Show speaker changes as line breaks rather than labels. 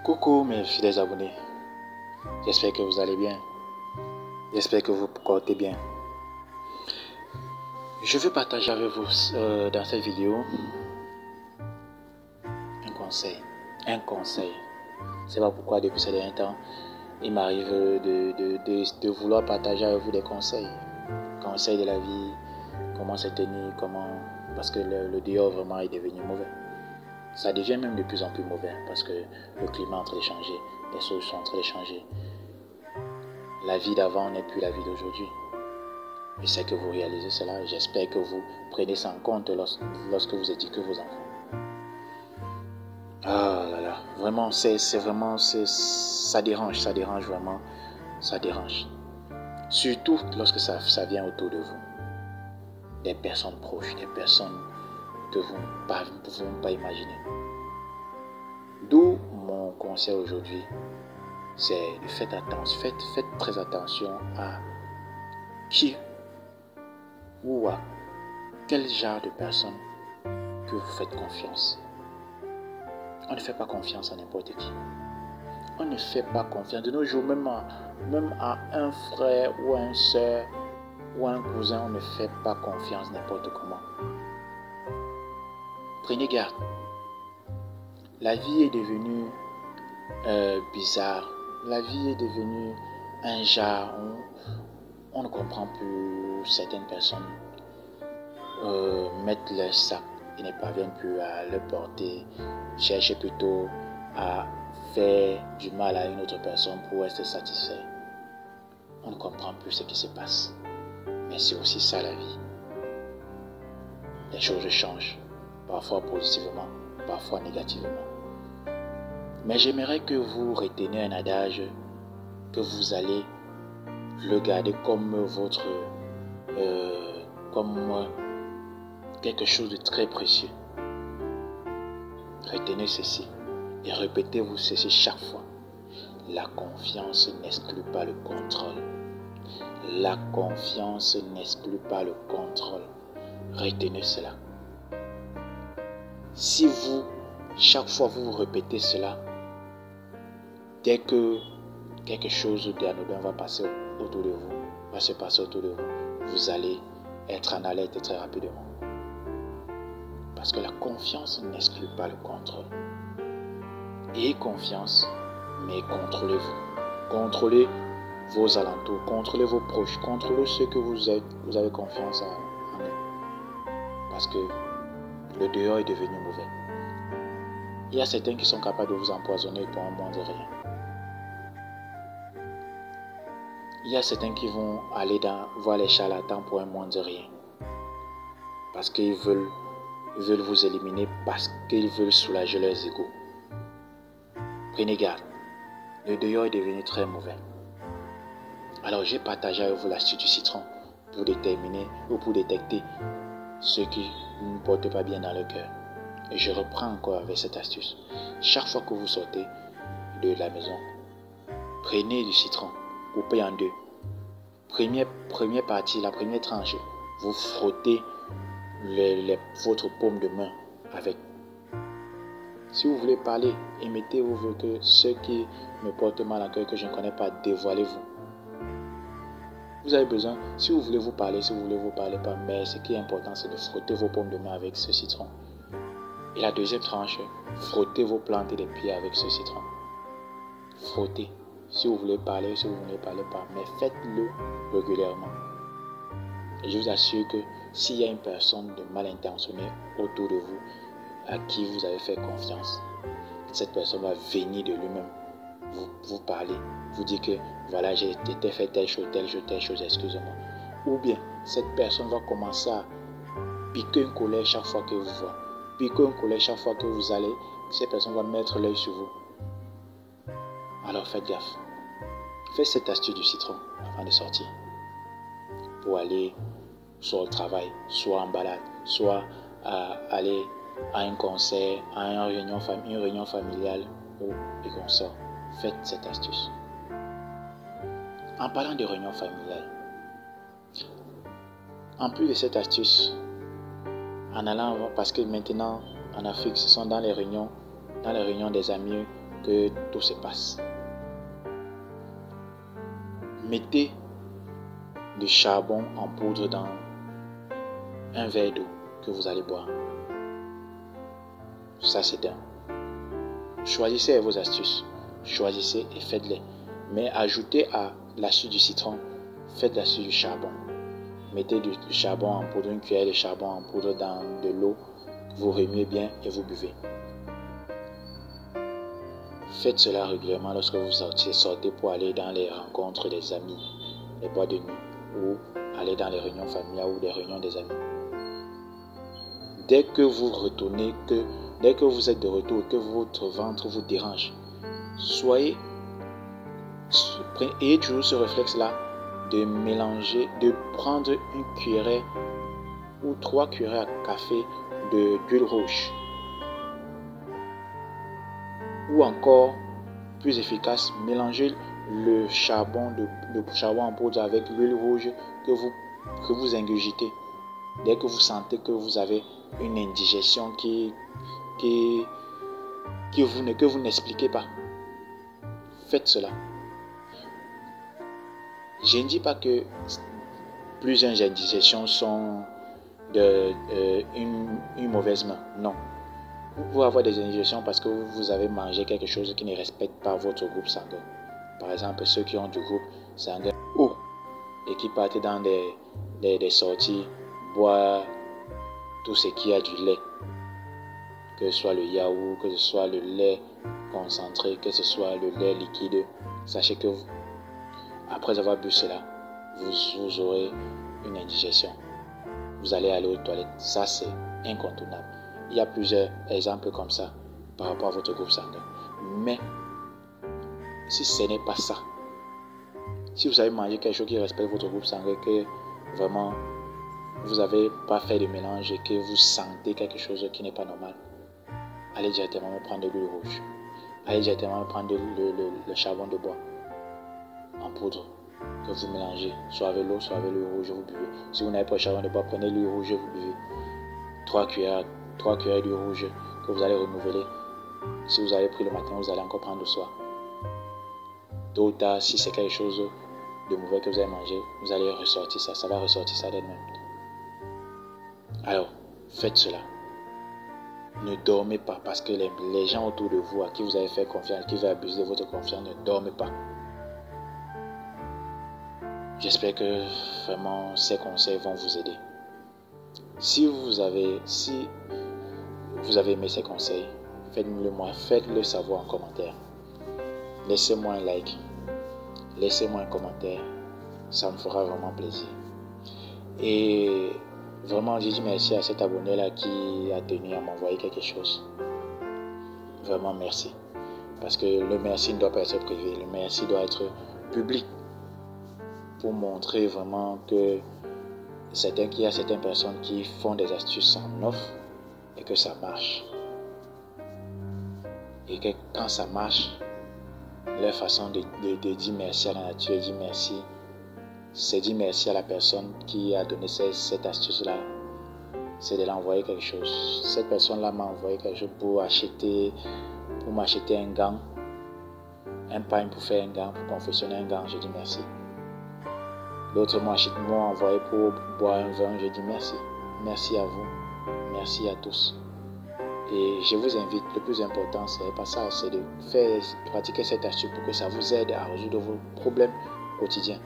Coucou mes fidèles abonnés, j'espère que vous allez bien, j'espère que vous portez bien. Je veux partager avec vous dans cette vidéo un conseil. C'est pas pourquoi depuis ces derniers temps, il m'arrive de vouloir partager avec vous des conseils de la vie, comment se tenir, parce que le dehors vraiment est devenu mauvais. Ça devient même de plus en plus mauvais parce que le climat est en train de changer, les choses sont en train de changer. La vie d'avant n'est plus la vie d'aujourd'hui. Je sais que vous réalisez cela et j'espère que vous prenez ça en compte lorsque vous éduquez vos enfants. Ah là là, vraiment, ça dérange vraiment, ça dérange. Surtout lorsque ça vient autour de vous. Des personnes proches, des personnes que vous ne pouvez même pas imaginer. D'où mon conseil aujourd'hui, c'est de faites très attention à qui ou à quel genre de personne que vous faites confiance. On ne fait pas confiance à n'importe qui. On ne fait pas confiance de nos jours, même à un frère ou à une soeur ou à un cousin, on ne fait pas confiance n'importe comment. Prenez garde. La vie est devenue bizarre. La vie est devenue un genre où on ne comprend plus certaines personnes mettre leur sac et ne parviennent plus à le porter, chercher plutôt à faire du mal à une autre personne pour être satisfait. On ne comprend plus ce qui se passe. Mais c'est aussi ça la vie. Les choses changent, parfois positivement, parfois négativement. Mais j'aimerais que vous reteniez un adage, que vous allez le garder comme comme quelque chose de très précieux. Retenez ceci et répétez-vous ceci chaque fois. La confiance n'exclut pas le contrôle. La confiance n'exclut pas le contrôle. Retenez cela. Si chaque fois vous répétez cela, dès que quelque chose d'anodin va passer autour de vous, vous allez être en alerte très rapidement. Parce que la confiance n'exclut pas le contrôle. Ayez confiance, mais contrôlez-vous. Contrôlez vos alentours, contrôlez vos proches, contrôlez ceux que vous avez confiance en eux. Parce que le dehors est devenu mauvais. Il y a certains qui sont capables de vous empoisonner pour un moins de rien. Il y a certains qui vont aller voir les charlatans pour un moins de rien. Parce qu'ils veulent vous éliminer, parce qu'ils veulent soulager leurs égos. Prenez garde. Le dehors est devenu très mauvais. Alors j'ai partagé avec vous l'astuce du citron pour déterminer ou pour détecter ceux qui ne portent pas bien dans le cœur. Et je reprends encore avec cette astuce. Chaque fois que vous sortez de la maison, prenez du citron, coupez en deux. Première partie, la première tranche, vous frottez votre paume de main avec. Si vous voulez parler, émettez-vous vos voeux que ceux qui me portent mal en cœur, que je ne connais pas, dévoilez-vous. Vous avez besoin, si vous voulez vous parler pas, mais ce qui est important, c'est de frotter vos paumes de main avec ce citron. Et la deuxième tranche, frottez vos plantes des pieds avec ce citron. Frottez. Si vous voulez parler, si vous ne voulez parler pas, mais faites-le régulièrement. Et je vous assure que s'il y a une personne de mal intentionnée autour de vous, à qui vous avez fait confiance, cette personne va venir de lui-même vous parler, vous dire que voilà, j'ai fait telle chose, excusez-moi. Ou bien, cette personne va commencer à piquer une colère chaque fois que vous voit. Piquer une colère chaque fois que vous allez, cette personne va mettre l'œil sur vous. Alors faites gaffe. Faites cette astuce du citron avant de sortir. Pour aller soit au travail, soit en balade, soit aller à un concert, à une réunion familiale ou des consorts. Faites cette astuce. En parlant de réunion familiale, en plus de cette astuce, en allant, parce que maintenant en Afrique, ce sont dans les réunions des amis que tout se passe. Mettez du charbon en poudre dans un verre d'eau que vous allez boire. Ça, c'est un. Choisissez vos astuces. Choisissez et faites-les. Mais ajoutez à l'astuce du citron, faites l'astuce du charbon. Mettez du charbon en poudre, une cuillère de charbon en poudre dans de l'eau. Vous remuez bien et vous buvez. Faites cela régulièrement lorsque vous sortez pour aller dans les rencontres des amis, les boîtes de nuit, ou aller dans les réunions familiales ou les réunions des amis. Dès que vous retournez, dès que vous êtes de retour, que votre ventre vous dérange, ayez toujours ce réflexe-là de mélanger, de prendre une cuillerée ou 3 cuillerées à café d'huile rouge. Ou encore, plus efficace, mélangez le charbon en poudre avec l'huile rouge que vous ingurgitez. Dès que vous sentez que vous avez une indigestion que vous n'expliquez pas, faites cela. Je ne dis pas que plusieurs indigestions sont une mauvaise main. Non. Vous pouvez avoir des indigestions parce que vous avez mangé quelque chose qui ne respecte pas votre groupe sanguin. Par exemple, ceux qui ont du groupe sanguin O et qui partent dans des sorties, boire tout ce qui a du lait, que ce soit le yaourt, que ce soit le lait concentré, que ce soit le lait liquide. Sachez que après avoir bu cela, vous aurez une indigestion. Vous allez aller aux toilettes. Ça, c'est incontournable. Il y a plusieurs exemples comme ça par rapport à votre groupe sanguin. Mais si ce n'est pas ça, si vous avez mangé quelque chose qui respecte votre groupe sanguin, que vraiment vous n'avez pas fait de mélange et que vous sentez quelque chose qui n'est pas normal, allez directement prendre de l'huile rouge. Allez directement prendre le charbon de bois en poudre que vous mélangez, soit avec l'eau, soit avec l'huile rouge, vous buvez. Si vous n'avez pas le charbon de bois, prenez l'huile rouge, vous buvez. 3 cuillères d'huile rouge que vous allez renouveler. Si vous avez pris le matin, vous allez encore prendre le soir. Tôt ou tard, si c'est quelque chose de mauvais que vous avez mangé, vous allez ressortir ça. Ça va ressortir ça d'elle-même. Alors, faites cela. Ne dormez pas parce que les gens autour de vous à qui vous avez fait confiance, qui veulent abuser de votre confiance, ne dormez pas. J'espère que vraiment ces conseils vont vous aider. Si vous avez aimé ces conseils, faites-le savoir en commentaire. Laissez-moi un like, laissez-moi un commentaire, ça me fera vraiment plaisir. Et vraiment, je dis merci à cet abonné-là qui a tenu à m'envoyer quelque chose. Vraiment merci. Parce que le merci ne doit pas être privé, le merci doit être public. Pour montrer vraiment que qu'il y a certaines personnes qui font des astuces en off et que ça marche. Et que quand ça marche, leur façon de dire merci à la nature et dire merci, c'est dire merci à la personne qui a donné cette astuce-là. C'est de l'envoyer quelque chose. Cette personne-là m'a envoyé quelque chose pour m'acheter un gant, un pain pour faire un gant, pour confectionner un gant. Je dis merci. D'autres m'ont envoyé pour boire un vin. Je dis merci. Merci à vous. Merci à tous. Et je vous invite, le plus important, c'est pas ça, c'est de pratiquer cette astuce pour que ça vous aide à résoudre vos problèmes quotidiens.